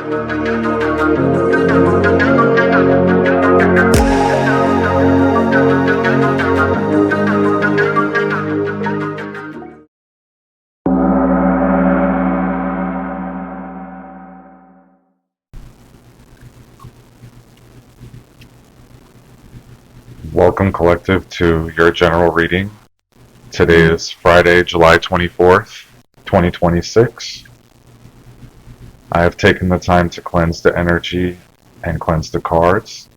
Welcome, Collective, to your general reading. Today is Friday, July 24th, 2026. I have taken the time to cleanse the energy and cleanse the cards.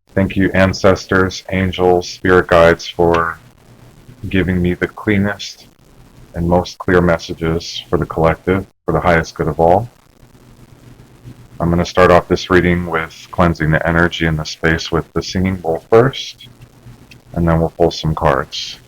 Thank you, ancestors, angels, spirit guides, for giving me the cleanest and most clear messages for the collective, for the highest good of all. I'm going to start off this reading with cleansing the energy in the space with the singing bowl first, and then we'll pull some cards.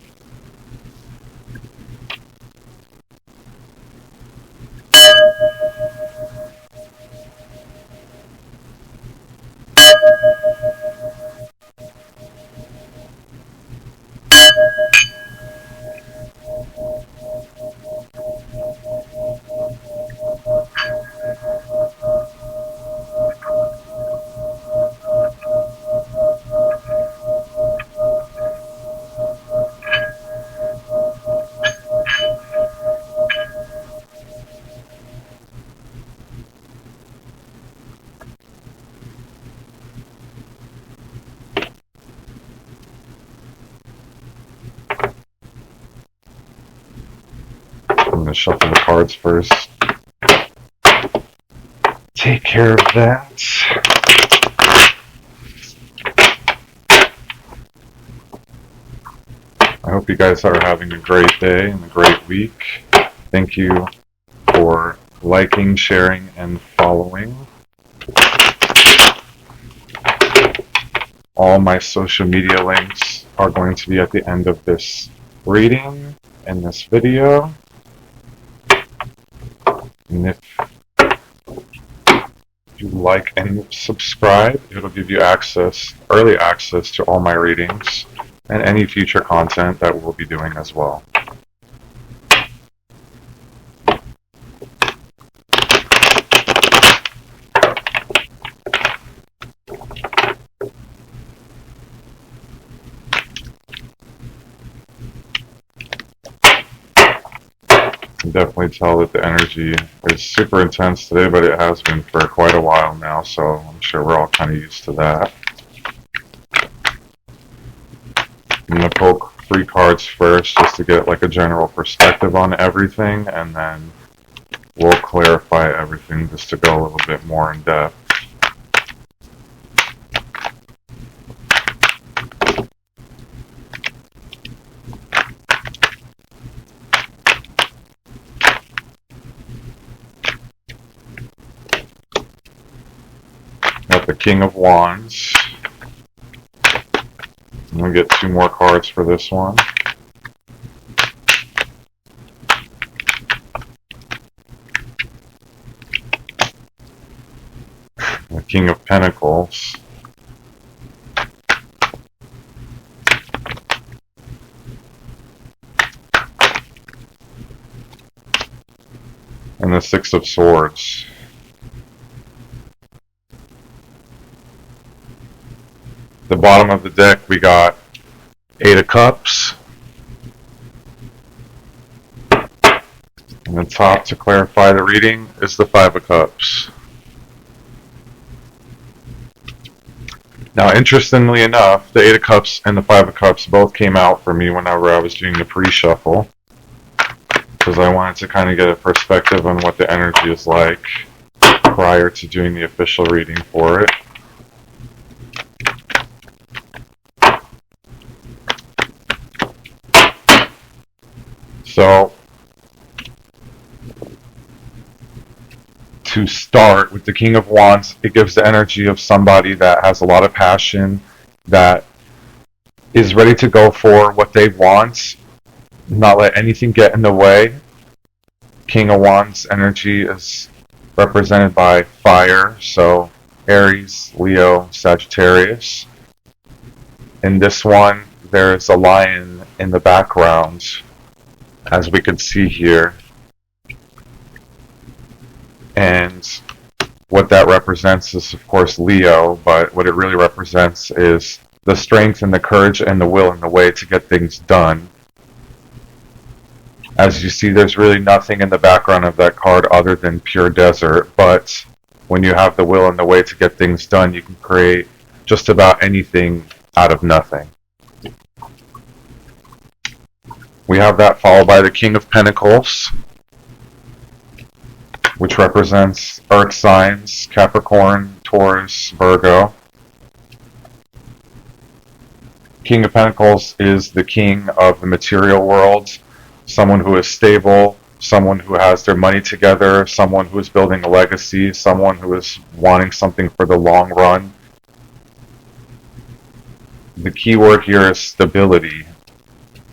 I'm going to shuffle the cards first. Take care of that. I hope you guys are having a great day and a great week. Thank you for liking, sharing, and following. All my social media links are going to be at the end of this reading and this video. And if you like and subscribe, it'll give you early access to all my readings and any future content that we'll be doing as well. I can definitely tell that the energy is super intense today, but it has been for quite a while now, so I'm sure we're all kind of used to that. I'm going to poke 3 cards first just to get like a general perspective on everything, and then we'll clarify everything just to go a little bit more in depth. Got the King of Wands. I'm going to get 2 more cards for this one. The King of Pentacles. And the Six of Swords. The bottom of the deck, we got 8 of Cups. And the top, to clarify the reading, is the 5 of Cups. Now, interestingly enough, the 8 of Cups and the 5 of Cups both came out for me whenever I was doing the pre-shuffle, because I wanted to kind of get a perspective on what the energy is like prior to doing the official reading for it. So, to start with the King of Wands, it gives the energy of somebody that has a lot of passion, that is ready to go for what they want, not let anything get in the way. King of Wands energy is represented by fire, so Aries, Leo, Sagittarius. In this one, there's a lion in the background, as we can see here. And what that represents is, of course, Leo, but what it really represents is the strength and the courage and the will and the way to get things done. As you see, there's really nothing in the background of that card other than pure desert, but when you have the will and the way to get things done, you can create just about anything out of nothing. We have that followed by the King of Pentacles, which represents Earth signs, Capricorn, Taurus, Virgo. King of Pentacles is the king of the material world, someone who is stable, someone who has their money together, someone who is building a legacy, someone who is wanting something for the long run. The key word here is stability.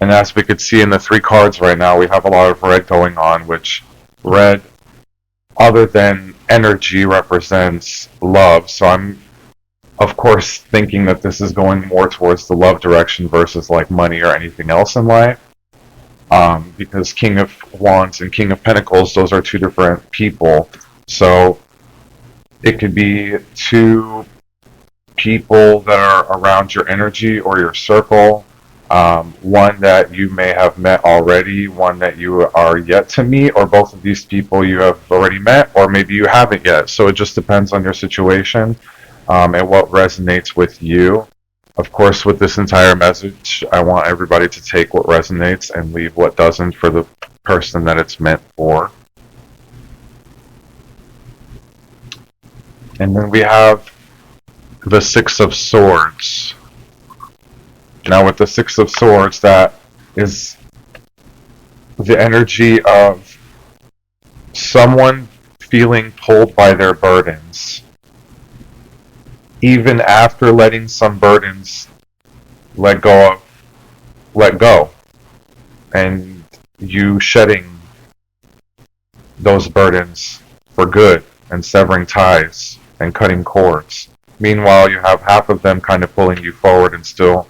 And as we could see in the three cards right now, we have a lot of red going on, which red, other than energy, represents love. So I'm, of course, thinking that this is going more towards the love direction versus like money or anything else in life. Because King of Wands and King of Pentacles, those are two different people. So it could be two people that are around your energy or your circle. One that you may have met already, one that you are yet to meet, or both of these people you have already met, or maybe you haven't yet. So it just depends on your situation and what resonates with you. Of course, with this entire message, I want everybody to take what resonates and leave what doesn't for the person that it's meant for. And then we have the Six of Swords. Now with the Six of Swords, that is the energy of someone feeling pulled by their burdens. Even after letting some burdens let go, and you shedding those burdens for good and severing ties and cutting cords. Meanwhile, you have half of them kind of pulling you forward and still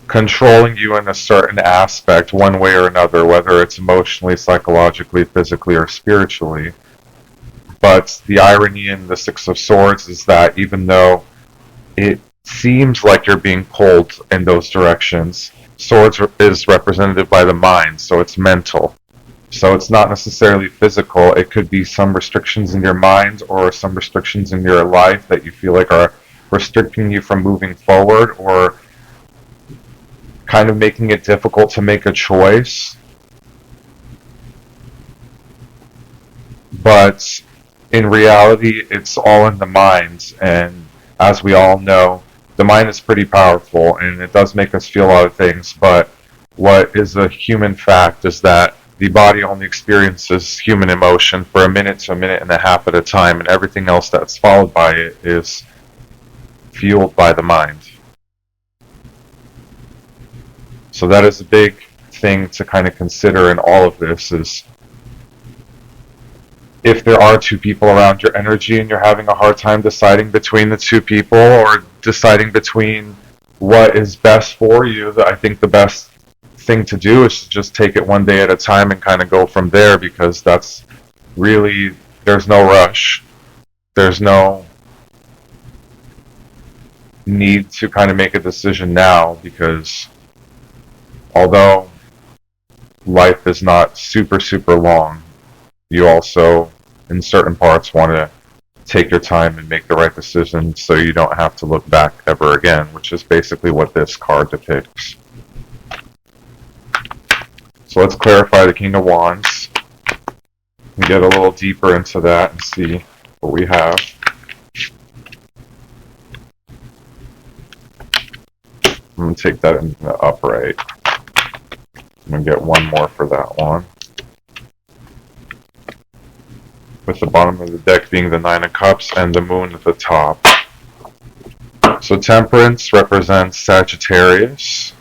controlling you in a certain aspect, one way or another, whether it's emotionally, psychologically, physically, or spiritually. But the irony in the Six of Swords is that even though it seems like you're being pulled in those directions, Swords is represented by the mind, so it's mental. So it's not necessarily physical. It could be some restrictions in your mind or some restrictions in your life that you feel like are restricting you from moving forward or kind of making it difficult to make a choice. But in reality, it's all in the mind, and as we all know, the mind is pretty powerful, and it does make us feel a lot of things, but what is a human fact is that the body only experiences human emotion for a minute to a minute and a half at a time, and everything else that's followed by it is fueled by the mind. So that is a big thing to kind of consider in all of this is if there are two people around your energy and you're having a hard time deciding between the two people or deciding between what is best for you, I think the best thing to do is to just take it one day at a time and kind of go from there, because that's really, there's no rush. There's no need to kind of make a decision now, because although life is not super, super long, you also, in certain parts, want to take your time and make the right decision so you don't have to look back ever again, which is basically what this card depicts. So let's clarify the King of Wands and get a little deeper into that and see what we have. I'm going to take that in the upright. I'm going to get one more for that one. With the bottom of the deck being the Nine of Cups and the Moon at the top. So Temperance represents Sagittarius.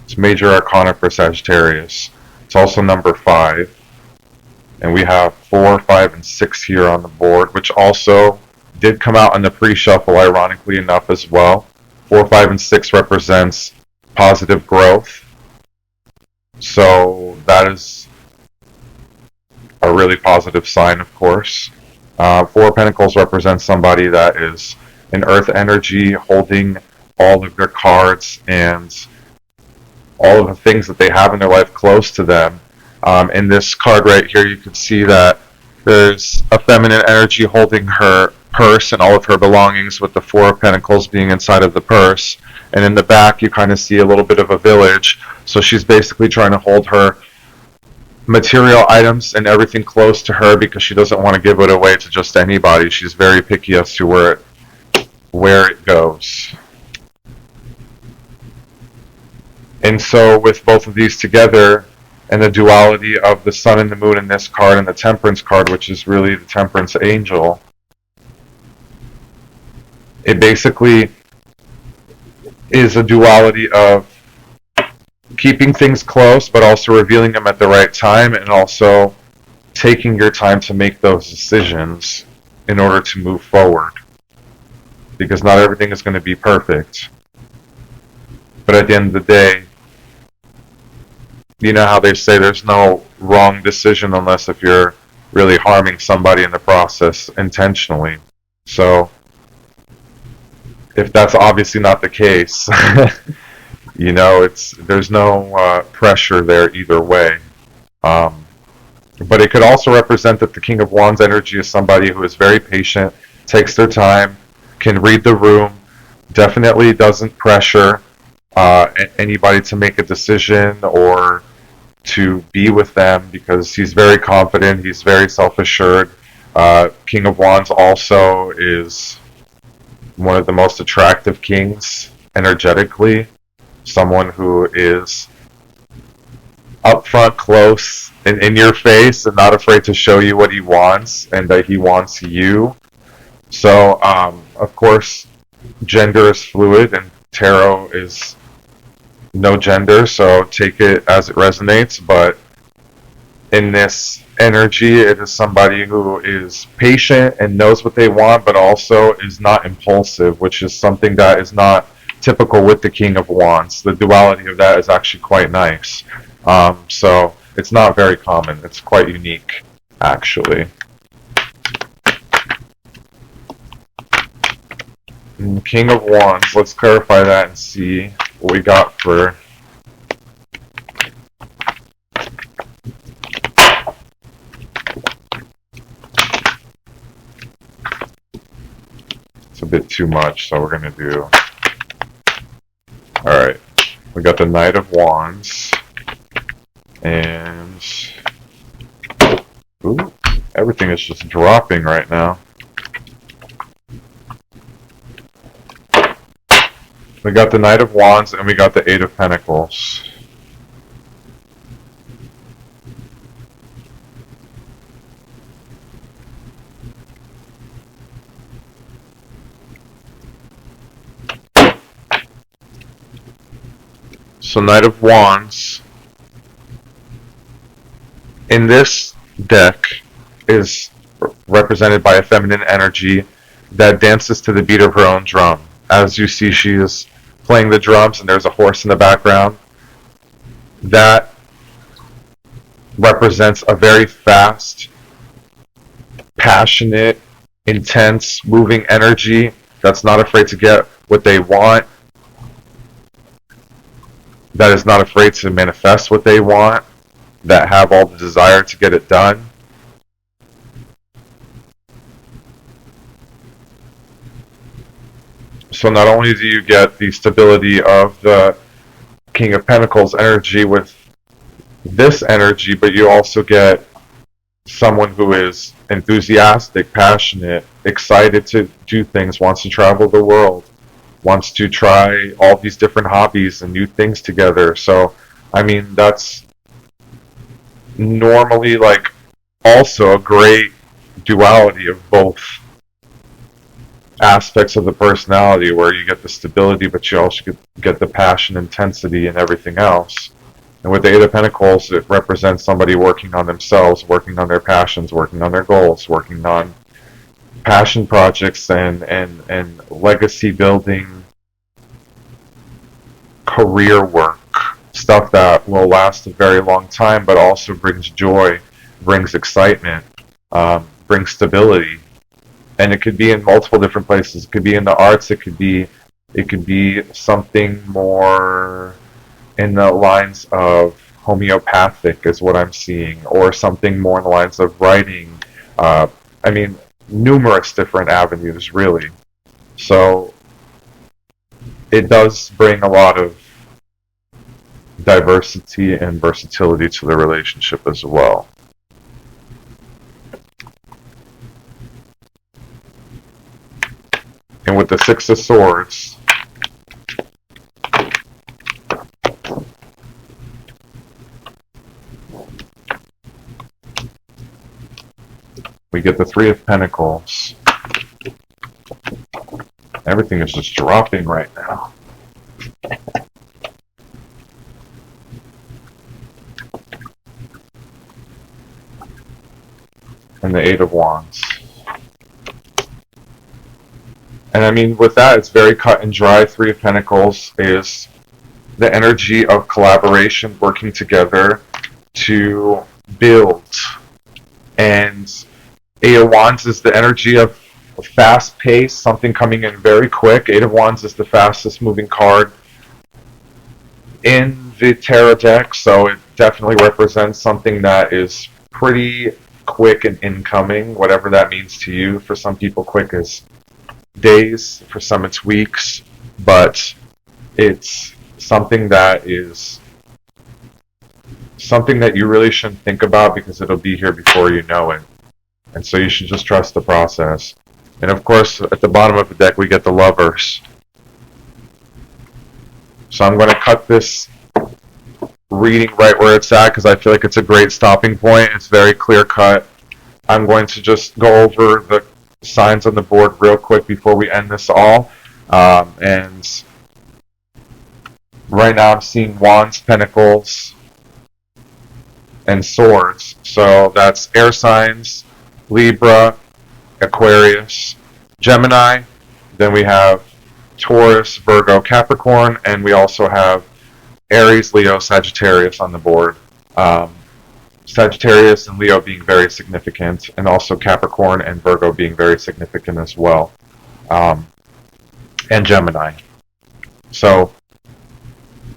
It's major arcana for Sagittarius. It's also number 5. And we have 4, 5, and 6 here on the board, which also did come out in the pre-shuffle, ironically enough, as well. 4, 5, and 6 represents positive growth. So that is a really positive sign, of course. Four of Pentacles represents somebody that is an earth energy holding all of their cards and all of the things that they have in their life close to them. In this card right here, you can see that there's a feminine energy holding her purse and all of her belongings, with the Four of Pentacles being inside of the purse. And in the back, you kind of see a little bit of a village. So she's basically trying to hold her material items and everything close to her because she doesn't want to give it away to just anybody. She's very picky as to where it goes. And so with both of these together, and the duality of the sun and the moon in this card and the temperance card, which is really the temperance angel, it basically is a duality of keeping things close but also revealing them at the right time, and also taking your time to make those decisions in order to move forward, because not everything is going to be perfect. But at the end of the day, you know how they say there's no wrong decision unless if you're really harming somebody in the process intentionally. So if that's obviously not the case, you know, there's no pressure there either way. But it could also represent that the King of Wands energy is somebody who is very patient, takes their time, can read the room, definitely doesn't pressure anybody to make a decision or to be with them, because he's very confident, he's very self-assured. King of Wands also is one of the most attractive kings energetically, someone who is upfront, close, and in your face, and not afraid to show you what he wants and that he wants you. So, of course, gender is fluid, and tarot is no gender, so take it as it resonates. But in this energy, it is somebody who is patient and knows what they want, but also is not impulsive, which is something that is not typical with the King of Wands. The duality of that is actually quite nice. So it's not very common. It's quite unique, actually. King of Wands, let's clarify that and see what we got for it's a bit too much, so we're gonna do alright. We got the Knight of Wands and ooh, everything is just dropping right now. We got the Knight of Wands and we got the Eight of Pentacles. So Knight of Wands in this deck is represented by a feminine energy that dances to the beat of her own drum. As you see, she is playing the drums and there's a horse in the background. That represents a very fast, passionate, intense, moving energy that's not afraid to get what they want, that is not afraid to manifest what they want, that have all the desire to get it done. So not only do you get the stability of the King of Pentacles energy with this energy, but you also get someone who is enthusiastic, passionate, excited to do things, wants to travel the world, wants to try all these different hobbies and new things together. So, I mean, that's normally like also a great duality of both aspects of the personality, where you get the stability but you also get the passion, intensity, and everything else. And with the Eight of Pentacles, it represents somebody working on themselves, working on their passions, working on their goals, working on passion projects and legacy building, career work, stuff that will last a very long time but also brings joy, brings excitement, brings stability. and it could be in multiple different places. It could be in the arts. It could be something more in the lines of homeopathic, is what I'm seeing, or something more in the lines of writing. Uh, I mean, numerous different avenues, really. So it does bring a lot of diversity and versatility to the relationship as well. And with the Six of Swords, we get the Three of Pentacles. Everything is just dropping right now. And the Eight of Wands. And I mean, with that, it's very cut and dry. Three of Pentacles is the energy of collaboration, working together to build. And Eight of Wands is the energy of fast pace, something coming in very quick. Eight of Wands is the fastest moving card in the tarot deck, so it definitely represents something that is pretty quick and incoming, whatever that means to you. For some people, quick is days, for some it's weeks, but it's something that is something that you really shouldn't think about, because it'll be here before you know it. And so you should just trust the process. And of course, at the bottom of the deck, we get the Lovers. So I'm going to cut this reading right where it's at, because I feel like it's a great stopping point. It's very clear cut. I'm going to just go over the signs on the board real quick before we end this all. And right now I'm seeing Wands, Pentacles, and Swords. So that's air signs: Libra, Aquarius, Gemini. Then we have Taurus, Virgo, Capricorn, and we also have Aries, Leo, Sagittarius on the board. Sagittarius and Leo being very significant, and also Capricorn and Virgo being very significant as well. And Gemini. So,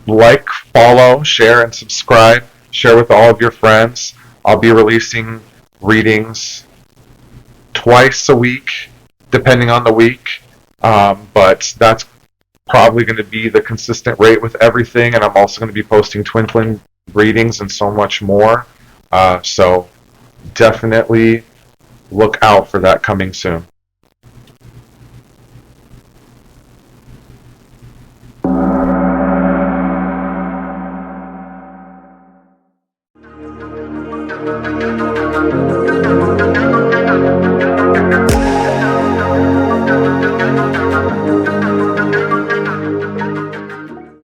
like, follow, share, and subscribe. Share with all of your friends. I'll be releasing readings twice a week, depending on the week. But that's probably going to be the consistent rate with everything. And I'm also going to be posting twin flame readings and so much more. So definitely look out for that coming soon.